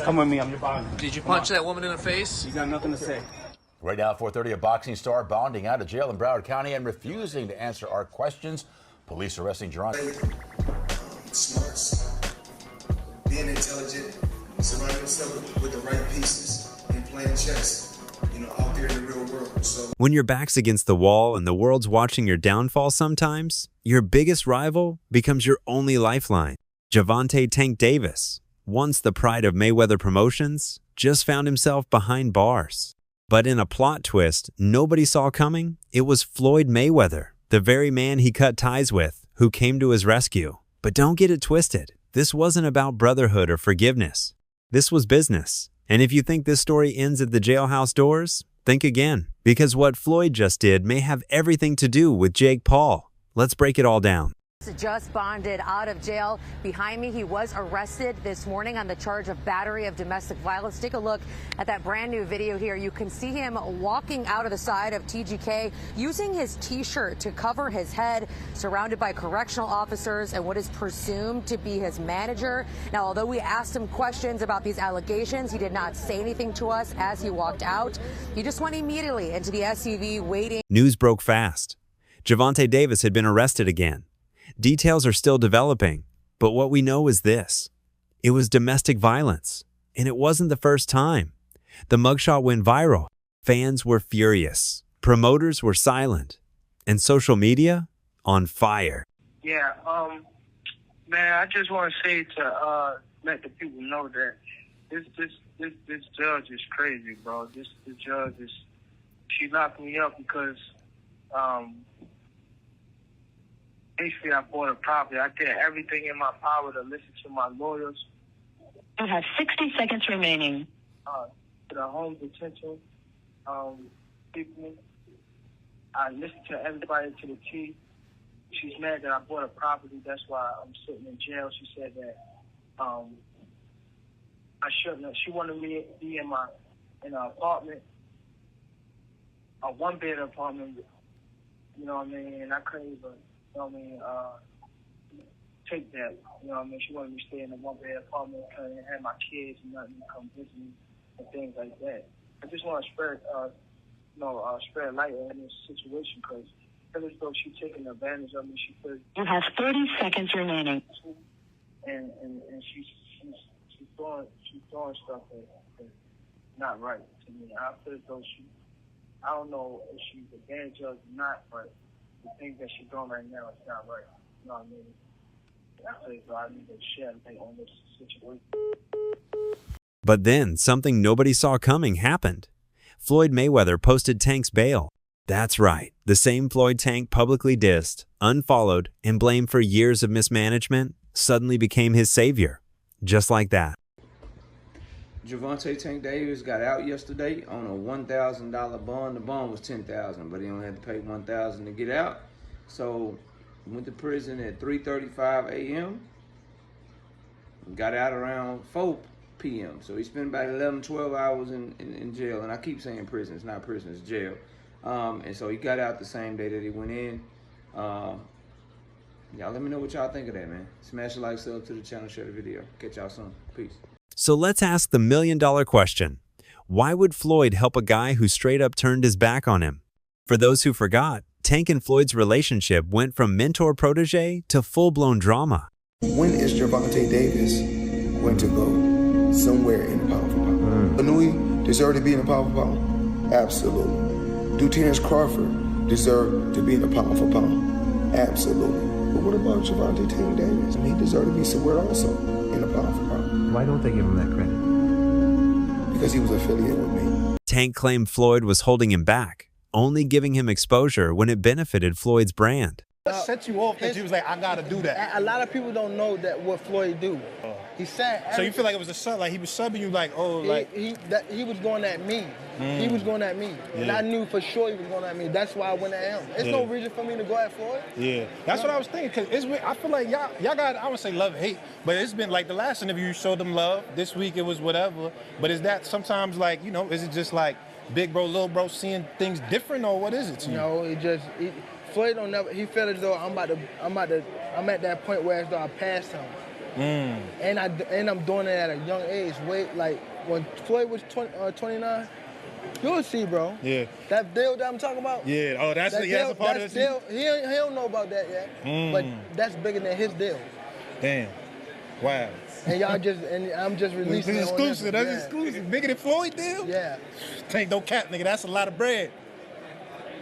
come with me. I'm your bond. Did you punch that woman in the face? You got nothing to say. Right now at 4:30, a boxing star bonding out of jail in Broward County and refusing to answer our questions. Police arresting Gervonta. Smarts, being intelligent, surrounding yourself with the right pieces, and playing chess, out there in the real world. So when your back's against the wall and the world's watching your downfall sometimes, your biggest rival becomes your only lifeline. Gervonta "Tank" Davis, once the pride of Mayweather Promotions, just found himself behind bars. But in a plot twist nobody saw coming, it was Floyd Mayweather, the very man he cut ties with, who came to his rescue. But don't get it twisted. This wasn't about brotherhood or forgiveness. This was business. And if you think this story ends at the jailhouse doors, think again. Because what Floyd just did may have everything to do with Jake Paul. Let's break it all down. Just bonded out of jail. Behind me, he was arrested this morning on the charge of battery of domestic violence. Take a look at that brand new video here. You can see him walking out of the side of TGK using his T-shirt to cover his head, surrounded by correctional officers and what is presumed to be his manager. Now, although we asked him questions about these allegations, he did not say anything to us as he walked out. He just went immediately into the SUV waiting. News broke fast. Gervonta Davis had been arrested again. Details are still developing, but what we know is this. It was domestic violence, and it wasn't the first time. The mugshot went viral. Fans were furious. Promoters were silent. And social media on fire. Yeah, man, I just want to say to let the people know that this judge is crazy, bro. This judge is, she locked me up because basically, I bought a property. I did everything in my power to listen to my lawyers. You have 60 seconds remaining. To the home detention people. I listened to everybody to the T. She's mad that I bought a property. That's why I'm sitting in jail. She said that I shouldn't have. She wanted me to be in an apartment, a one-bed apartment. You know what I mean? And I couldn't even. Take that. She wanted me to stay in a one-bed apartment and have my kids and nothing to come visit me and things like that. I just want to spread light on this situation because I feel as though she's taking advantage of me. She feels you have 30 seconds remaining. And she's doing stuff that's not right to me. I feel as though I don't know if she's a bad judge or not, but the things that she's doing right now is not right. You know what I mean? I say so I need to shed light on this situation. But then something nobody saw coming happened. Floyd Mayweather posted Tank's bail. That's right, the same Floyd Tank publicly dissed, unfollowed, and blamed for years of mismanagement suddenly became his savior. Just like that. Gervonta "Tank" Davis got out yesterday on a $1,000 bond. The bond was $10,000, but he only had to pay $1,000 to get out. So went to prison at 3:35 a.m. Got out around 4 p.m. So he spent about 11, 12 hours in jail. And I keep saying prison. It's not prison, it's jail. And so he got out the same day that he went in. Y'all let me know what y'all think of that, man. Smash the like, sub to the channel, share the video. Catch y'all soon. Peace. So let's ask the million-dollar question. Why would Floyd help a guy who straight up turned his back on him? For those who forgot, Tank and Floyd's relationship went from mentor-protege to full-blown drama. When is Gervonta Davis going to go somewhere in the pound for pound? Anui deserve to be in the pound for pound? Absolutely. Do Terrence Crawford deserve to be in the pound for pound? Absolutely. But what about Gervonta "Tank" Davis? He deserves to be somewhere also in the pound for pound. Why don't they give him that credit? Because he was affiliated with me. Tank claimed Floyd was holding him back, only giving him exposure when it benefited Floyd's brand. What set you off that you was like, I gotta do that? A lot of people don't know that what Floyd do. He said. So you feel like it was a sub, like he was subbing you, like, oh, like he was going at me. He was going at me, and I knew for sure he was going at me. That's why I went at him. There's no reason for me to go at Floyd. Yeah, that's what I was thinking. Cause I feel like y'all got, I would say love hate, but it's been like the last interview you showed them love. This week it was whatever. But is that sometimes like, is it just like big bro, little bro seeing things different, or what is it to you? No, Floyd don't never. He felt as though I'm at that point where as though I passed him. And I'm doing it at a young age. Wait, like when Floyd was 29, you'll see, bro. Yeah. That deal that I'm talking about. Yeah. Oh, that's a part of this. Deal. He don't know about that yet. But that's bigger than his deal. Damn. Wow. And I'm just releasing This is it on exclusive. That's exclusive. Bigger than Floyd deal? Yeah. Tank, don't cap, nigga. That's a lot of bread.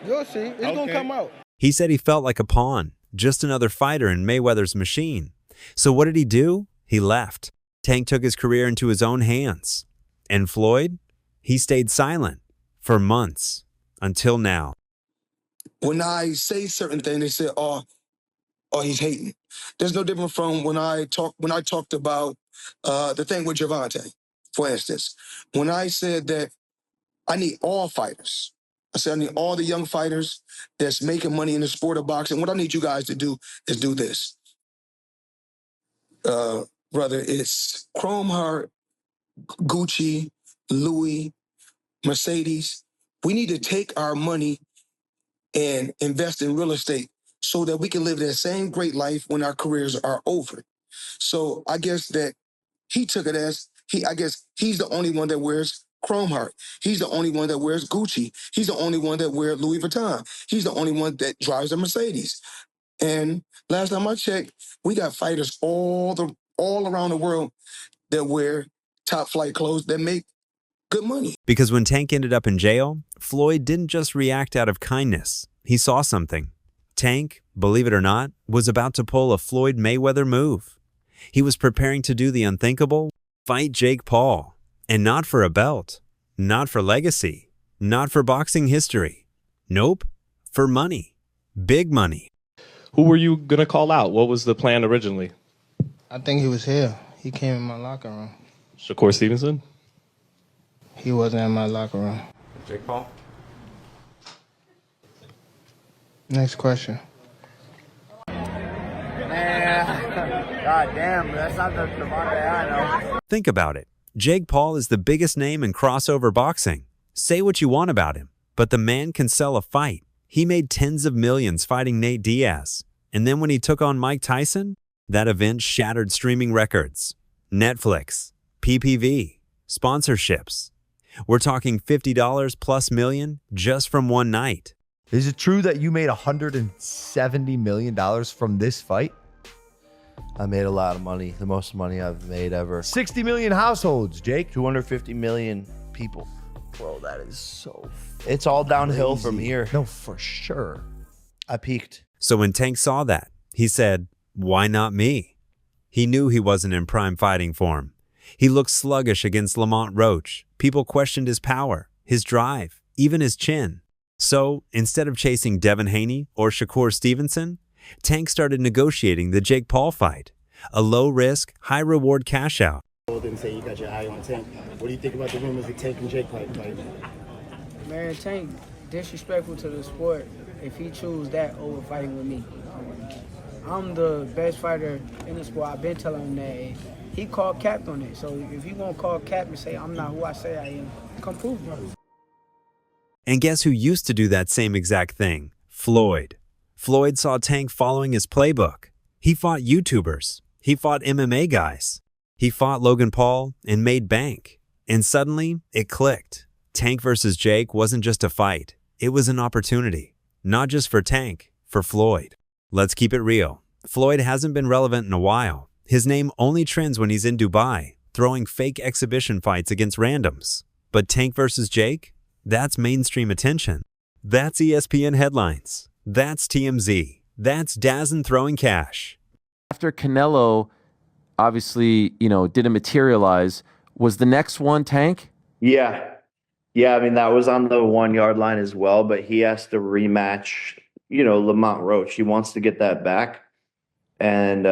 You'll see. It's gonna come out. He said he felt like a pawn, just another fighter in Mayweather's machine. So what did he do? He left. Tank took his career into his own hands. And Floyd? He stayed silent for months, until now. When I say certain things, they say, oh, he's hating. There's no different from when I talked about the thing with Gervonta, for instance. When I said that I need all fighters. I said I need all the young fighters that's making money in the sport of boxing. What I need you guys to do is do this. Brother, it's Chrome Heart, Gucci, Louis, Mercedes. We need to take our money and invest in real estate so that we can live that same great life when our careers are over. So I guess that he took it as, I guess he's the only one that wears Chrome Heart. He's the only one that wears Gucci. He's the only one that wears Louis Vuitton. He's the only one that drives a Mercedes. And last time I checked, we got fighters all around the world that wear top flight clothes that make good money. Because when Tank ended up in jail, Floyd didn't just react out of kindness. He saw something. Tank, believe it or not, was about to pull a Floyd Mayweather move. He was preparing to do the unthinkable, fight Jake Paul. And not for a belt, not for legacy, not for boxing history. Nope, for money. Big money. Who were you going to call out? What was the plan originally? I think he was here. He came in my locker room. Shakur Stevenson? He wasn't in my locker room. Jake Paul? Next question. God damn, that's not the Gervonta I know. Think about it. Jake Paul is the biggest name in crossover boxing. Say what you want about him, but the man can sell a fight. He made tens of millions fighting Nate Diaz. And then when he took on Mike Tyson, that event shattered streaming records. Netflix, PPV, sponsorships. We're talking $50 plus million just from one night. Is it true that you made $170 million from this fight? I made a lot of money, the most money I've made ever. 60 million households, Jake. 250 million people. Bro, that is so It's all downhill crazy. from here. No, for sure. I peaked. So when Tank saw that, he said, why not me? He knew he wasn't in prime fighting form. He looked sluggish against Lamont Roach. People questioned his power, his drive, even his chin. So instead of chasing Devin Haney or Shakur Stevenson, Tank started negotiating the Jake Paul fight, a low-risk, high-reward cash-out. Didn't say you got your eye on Tank. What do you think about the rumors of Tank and Jake fight? Man, Tank disrespectful to the sport if he choose that over fighting with me. I'm the best fighter in the sport. I've been telling him that. He called cap on it. So if you gonna call cap and say I'm not who I say I am, come prove it. And guess who used to do that same exact thing? Floyd. Floyd saw Tank following his playbook. He fought YouTubers. He fought MMA guys. He fought Logan Paul and made bank. And suddenly, it clicked. Tank versus Jake wasn't just a fight. It was an opportunity. Not just for Tank, for Floyd. Let's keep it real. Floyd hasn't been relevant in a while. His name only trends when he's in Dubai, throwing fake exhibition fights against randoms. But Tank versus Jake? That's mainstream attention. That's ESPN headlines. That's TMZ. That's DAZN throwing cash. After Canelo, obviously, didn't materialize, was the next one Tank? Yeah. I mean, that was on the 1 yard line as well, but he has to rematch, Lamont Roach. He wants to get that back. And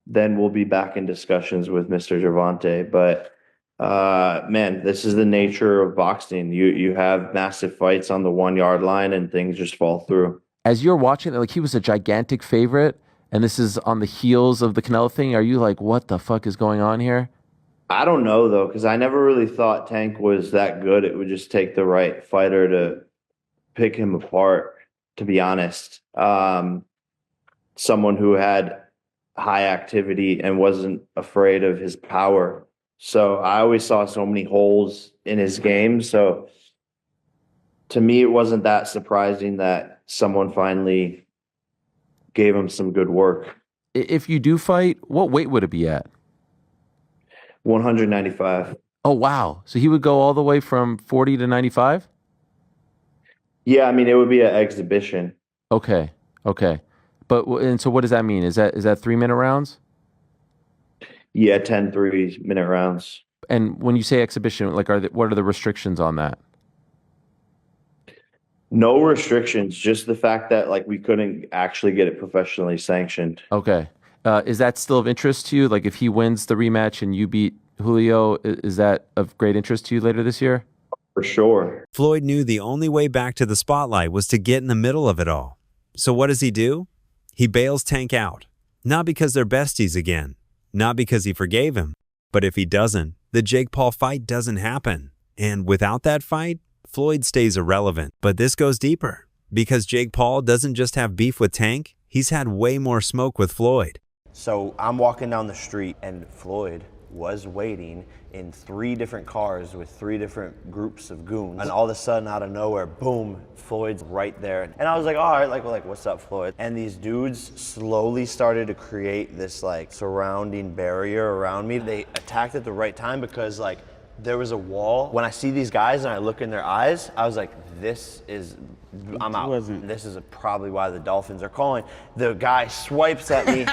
then we'll be back in discussions with Mr. Gervonta. But man, this is the nature of boxing. You have massive fights on the 1 yard line and things just fall through. As you're watching it, he was a gigantic favorite, and this is on the heels of the Canelo thing. Are you like, what the fuck is going on here? I don't know, though, because I never really thought Tank was that good. It would just take the right fighter to pick him apart, to be honest. Someone who had high activity and wasn't afraid of his power. So I always saw so many holes in his game. So to me, it wasn't that surprising that someone finally gave him some good work. If you do fight, what weight would it be at? 195. Oh, wow. So he would go all the way from 40 to 95? Yeah, I mean, it would be an exhibition. Okay. Okay. And so what does that mean? Is that 3-minute rounds? Yeah, 10 3-minute rounds. And when you say exhibition, like, what are the restrictions on that? No restrictions, just the fact that like we couldn't actually get it professionally sanctioned. Okay. Is that still of interest to you? Like, if he wins the rematch and you beat Julio, is that of great interest to you later this year? For sure. Floyd knew the only way back to the spotlight was to get in the middle of it all. So what does he do? He bails Tank out. Not because they're besties again. Not because he forgave him. But if he doesn't, the Jake Paul fight doesn't happen. And without that fight, Floyd stays irrelevant. But this goes deeper. Because Jake Paul doesn't just have beef with Tank, he's had way more smoke with Floyd. So I'm walking down the street and Floyd was waiting in 3 different cars with 3 different groups of goons. And all of a sudden, out of nowhere, boom, Floyd's right there. And I was like, all right, like what's up, Floyd? And these dudes slowly started to create this like surrounding barrier around me. They attacked at the right time because like there was a wall. When I see these guys and I look in their eyes, I was like, I'm out. This is probably why the Dolphins are calling. The guy swipes at me.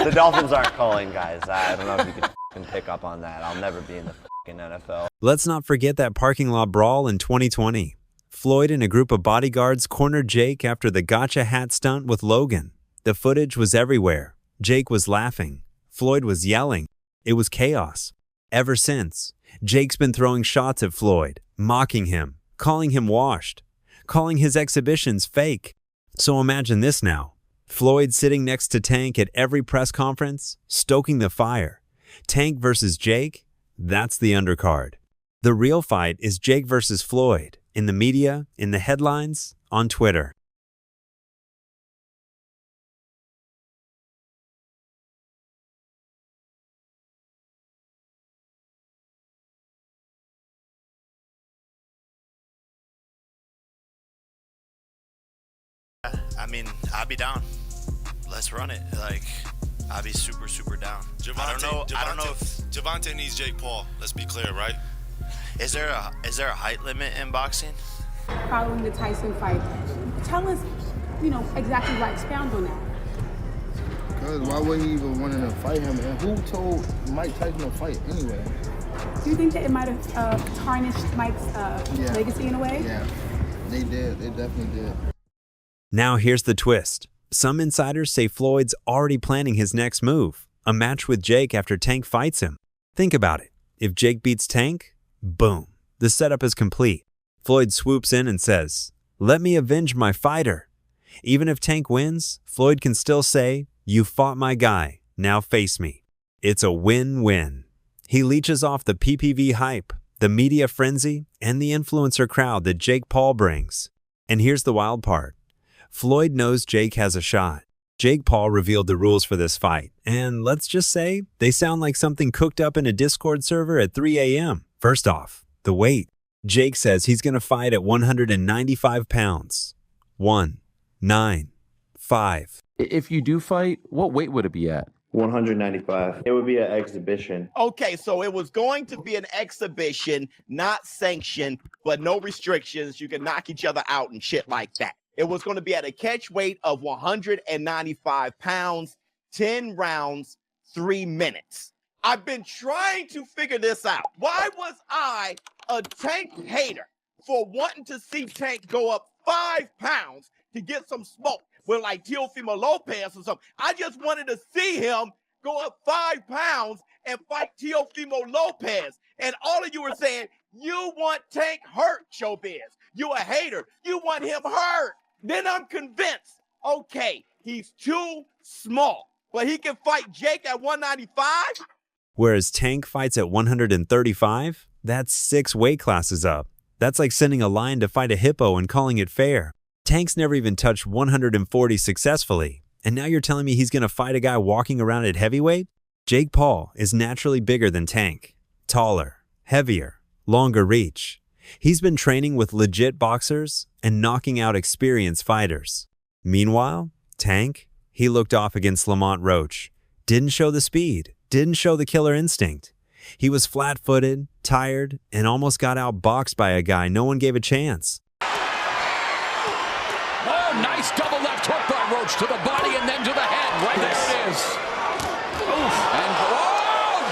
The Dolphins aren't calling, guys. I don't know if you can pick up on that. I'll never be in the NFL. Let's not forget that parking lot brawl in 2020. Floyd and a group of bodyguards cornered Jake after the gotcha hat stunt with Logan. The footage was everywhere. Jake was laughing. Floyd was yelling. It was chaos. Ever since, Jake's been throwing shots at Floyd, mocking him, calling him washed, calling his exhibitions fake. So imagine this now. Floyd sitting next to Tank at every press conference, stoking the fire. Tank versus Jake, that's the undercard. The real fight is Jake versus Floyd, in the media, in the headlines, on Twitter. I mean, I'll be down. Let's run it. Like, I'll be super, super down. I don't know if Gervonta needs Jake Paul. Let's be clear, right? Is there a height limit in boxing? Following the Tyson fight, tell us, exactly why. Expound on that. Because why would he even want to fight him? And who told Mike Tyson to fight anyway? Do you think that it might have tarnished Mike's legacy in a way? Yeah, they did. They definitely did. Now here's the twist. Some insiders say Floyd's already planning his next move, a match with Jake after Tank fights him. Think about it. If Jake beats Tank, boom, the setup is complete. Floyd swoops in and says, "Let me avenge my fighter." Even if Tank wins, Floyd can still say, "You fought my guy, now face me." It's a win-win. He leeches off the PPV hype, the media frenzy, and the influencer crowd that Jake Paul brings. And here's the wild part. Floyd knows Jake has a shot. Jake Paul revealed the rules for this fight, and let's just say they sound like something cooked up in a Discord server at 3 a.m. First off, the weight. Jake says he's going to fight at 195 pounds. 195. If you do fight, what weight would it be at? 195. It would be an exhibition. Okay, so it was going to be an exhibition, not sanctioned, but no restrictions. You can knock each other out and shit like that. It was going to be at a catch weight of 195 pounds, 10 rounds, 3 minutes. I've been trying to figure this out. Why was I a Tank hater for wanting to see Tank go up 5 pounds to get some smoke with like Teofimo Lopez or something? I just wanted to see him go up 5 pounds and fight Teofimo Lopez. And all of you were saying, you want Tank hurt, Showbiz. You a hater. You want him hurt. Then I'm convinced, okay, he's too small, but he can fight Jake at 195? Whereas Tank fights at 135, that's 6 weight classes up. That's like sending a lion to fight a hippo and calling it fair. Tank's never even touched 140 successfully. And now you're telling me he's going to fight a guy walking around at heavyweight? Jake Paul is naturally bigger than Tank. Taller, heavier, longer reach. He's been training with legit boxers and knocking out experienced fighters. Meanwhile, Tank, he looked off against Lamont Roach. Didn't show the speed, didn't show the killer instinct. He was flat-footed, tired, and almost got outboxed by a guy no one gave a chance. Oh, nice double left hook by Roach to the body and then to the head. Right there it is. Oof. And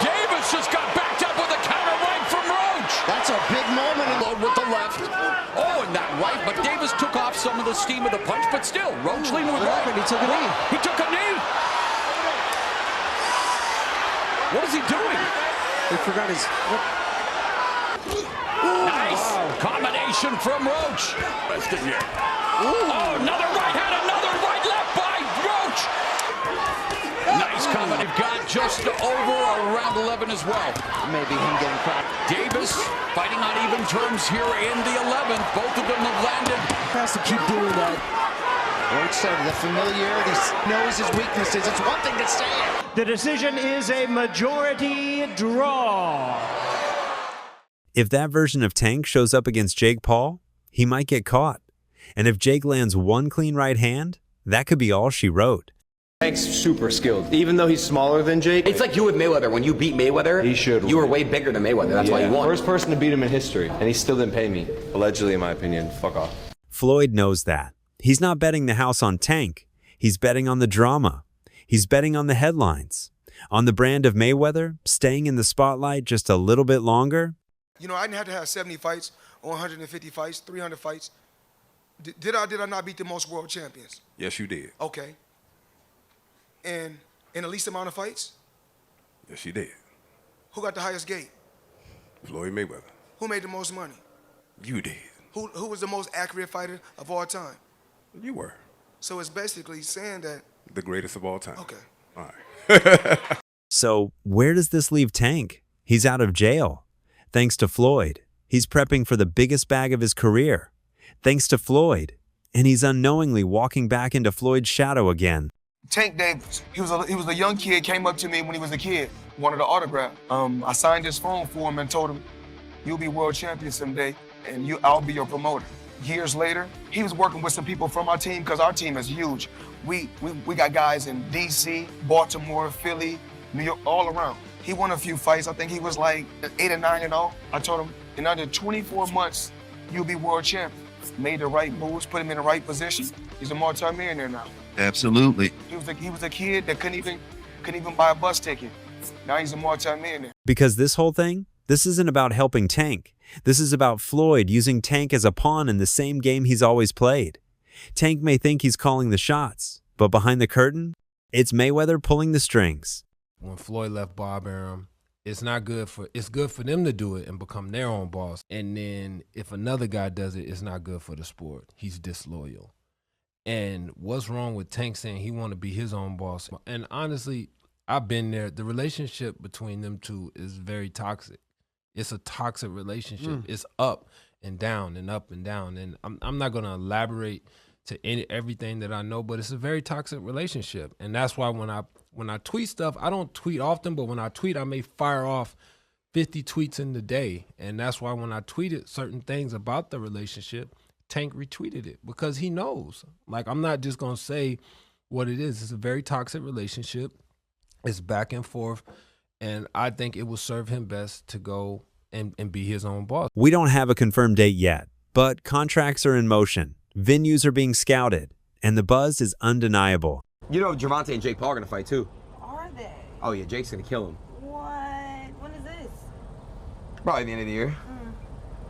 Davis just got backed up with a counter right from Roach. That's a big moment. Load with the left. Oh, and that right, but Davis took off some of the steam of the punch, but still, Roach leaned with right. He took a knee. He took a knee. What is he doing? He forgot his... Nice combination from Roach. Rest in here. Oh, another right hand, another right left by Roach. Nice combination. Got just over around 11 as well. Maybe him getting cracked. Davis fighting on even terms here in the 11th. Both of them have landed. Has to keep doing that. Roach said the familiarity knows his weaknesses. It's one thing to say it. The decision is a majority draw. If that version of Tank shows up against Jake Paul, he might get caught. And if Jake lands one clean right hand, that could be all she wrote. Tank's super skilled, even though he's smaller than Jake. It's like you with Mayweather. When you beat Mayweather, you were way bigger than Mayweather. That's why you won. First person to beat him in history, and he still didn't pay me. Allegedly, in my opinion. Fuck off. Floyd knows that. He's not betting the house on Tank. He's betting on the drama. He's betting on the headlines. On the brand of Mayweather, staying in the spotlight just a little bit longer. You know, I didn't have to have 70 fights or 150 fights, 300 fights. Did I not beat the most world champions? Yes, you did. Okay. And in the least amount of fights? Yes, you did. Who got the highest gate? Floyd Mayweather. Who made the most money? You did. Who was the most accurate fighter of all time? You were. So it's basically saying that... The greatest of all time. Okay. All right. So where does this leave Tank? He's out of jail. Thanks to Floyd, he's prepping for the biggest bag of his career. Thanks to Floyd, and he's unknowingly walking back into Floyd's shadow again. Tank Davis, he was a young kid, came up to me when he was a kid, wanted an autograph. I signed his phone for him and told him, you'll be world champion someday, and I'll be your promoter. Years later, he was working with some people from our team, because our team is huge. We got guys in DC, Baltimore, Philly, New York, all around. He won a few fights. I think he was like 8 or 9-0. I told him, in under 24 months, you'll be world champion. Made the right moves, put him in the right position. He's a multi-millionaire now. Absolutely. He was a kid that couldn't even buy a bus ticket. Now he's a multi-millionaire. Because this whole thing, this isn't about helping Tank. This is about Floyd using Tank as a pawn in the same game he's always played. Tank may think he's calling the shots, but behind the curtain, it's Mayweather pulling the strings. When Floyd left Bob Arum, it's good for them to do it and become their own boss. And then if another guy does it, it's not good for the sport. He's disloyal. And what's wrong with Tank saying he want to be his own boss? And honestly, I've been there. The relationship between them two is very toxic. It's a toxic relationship. It's up and down and up and down. And I'm not going to elaborate to everything that I know, but it's a very toxic relationship. And that's why when I tweet stuff, I don't tweet often, but when I tweet, I may fire off 50 tweets in the day. And that's why when I tweeted certain things about the relationship, Tank retweeted it because he knows. Like, I'm not just going to say what it is. It's a very toxic relationship. It's back and forth. And I think it will serve him best to go and be his own boss. We don't have a confirmed date yet, but contracts are in motion. Venues are being scouted, and the buzz is undeniable. You know Gervonta and Jake Paul are going to fight too. Are they? Oh yeah, Jake's going to kill him. What? When is this? Probably the end of the year.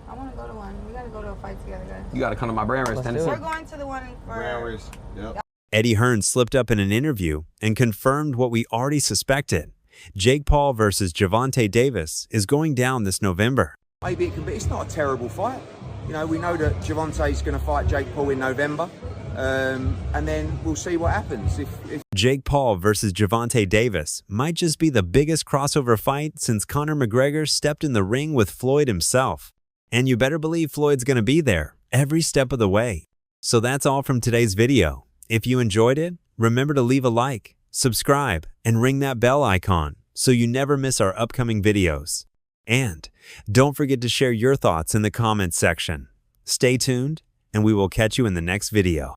I want to go to one. We got to go to a fight together, guys. You got to come to my Brand Tennessee. We're going to the one for... Yep. Eddie Hearn slipped up in an interview and confirmed what we already suspected. Jake Paul versus Gervonta Davis is going down this November. Maybe it can be. It's not a terrible fight. You know, we know that Gervonta's going to fight Jake Paul in November, and then we'll see what happens. If Jake Paul versus Gervonta Davis might just be the biggest crossover fight since Conor McGregor stepped in the ring with Floyd himself. And you better believe Floyd's going to be there every step of the way. So that's all from today's video. If you enjoyed it, Remember to leave a like, subscribe, and ring that bell icon so you never miss our upcoming videos. And don't forget to share your thoughts in the comments section. Stay tuned, and we will catch you in the next video.